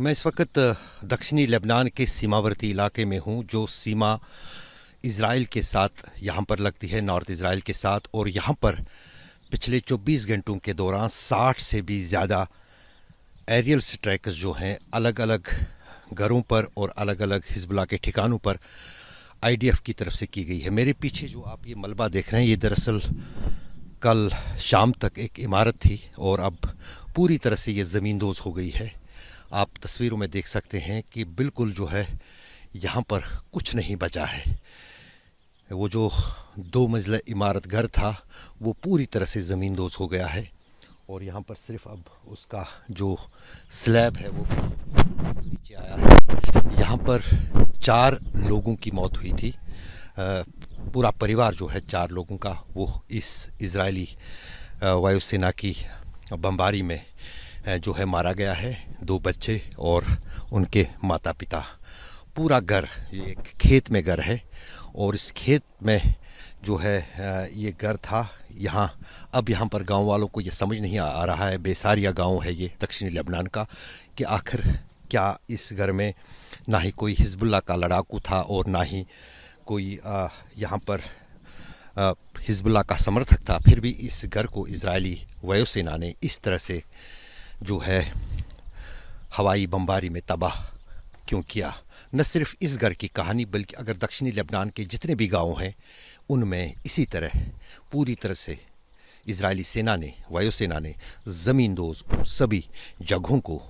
मैं इस वक्त दक्षिणी लेबनान के सीमावर्ती इलाके में हूँ, जो सीमा इज़राइल के साथ यहाँ पर लगती है, नॉर्थ इज़राइल के साथ। और यहाँ पर पिछले 24 घंटों के दौरान 60 से भी ज़्यादा एरियल स्ट्राइक्स जो हैं अलग अलग घरों पर और अलग अलग हिजबुल्लाह के ठिकानों पर आईडीएफ की तरफ से की गई है। मेरे पीछे जो आप ये मलबा देख रहे हैं, ये दरअसल कल शाम तक एक इमारत थी और अब पूरी तरह से ये ज़मींदोज़ हो गई है। आप तस्वीरों में देख सकते हैं कि बिल्कुल जो है यहाँ पर कुछ नहीं बचा है। वो जो 2 मंजिला इमारत घर था वो पूरी तरह से ज़मींदोज़ हो गया है और यहाँ पर सिर्फ अब उसका जो स्लैब है वो नीचे आया है। यहाँ पर 4 लोगों की मौत हुई थी। पूरा परिवार जो है 4 लोगों का, वो इस इजरायली वायुसेना की बमबारी में जो है मारा गया है। 2 बच्चे और उनके माता पिता। पूरा घर, ये एक खेत में घर है और इस खेत में जो है ये घर था। अब यहाँ पर गांव वालों को ये समझ नहीं आ रहा है, बेसारिया गांव है ये दक्षिणी लेबनान का, कि आखिर क्या इस घर में ना ही कोई हिजबुल्लाह का लड़ाकू था और ना ही कोई यहाँ पर हिजबुल्लाह का समर्थक था। फिर भी इस घर को इजरायली वायुसेना ने इस तरह से जो है हवाई बमबारी में तबाह क्यों किया। न सिर्फ इस घर की कहानी, बल्कि अगर दक्षिणी लेबनान के जितने भी गांव हैं उनमें इसी तरह पूरी तरह से इजरायली सेना ने, वायुसेना ने ज़मींदोज़ उन सभी जगहों को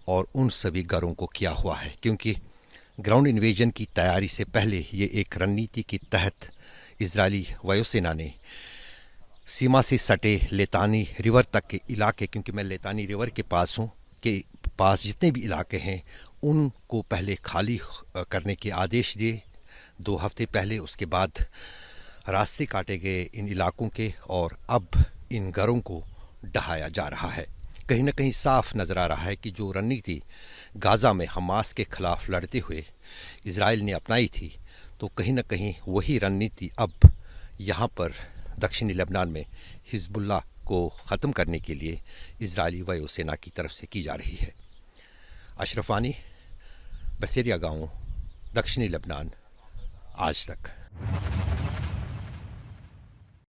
और उन सभी घरों को किया हुआ है। क्योंकि ग्राउंड इन्वेजन की तैयारी से पहले ये एक रणनीति के तहत इजरायली वायुसेना ने सीमा से सटे लेतानी रिवर तक के इलाके, क्योंकि मैं लेतानी रिवर के पास हूँ, के पास जितने भी इलाके हैं उनको पहले खाली करने के आदेश दिए 2 हफ्ते पहले। उसके बाद रास्ते काटे गए इन इलाकों के और अब इन घरों को ढहाया जा रहा है। कहीं ना कहीं साफ नज़र आ रहा है कि जो रणनीति गाज़ा में हमास के खिलाफ लड़ते हुए इजराइल ने अपनाई थी, तो कहीं ना कहीं वही रणनीति अब यहाँ पर दक्षिणी लेबनान में हिजबुल्लाह को ख़त्म करने के लिए इजरायली वायुसेना की तरफ से की जा रही है। अशरफ वानी, बसेरिया गाँव, दक्षिणी लेबनान, आज तक।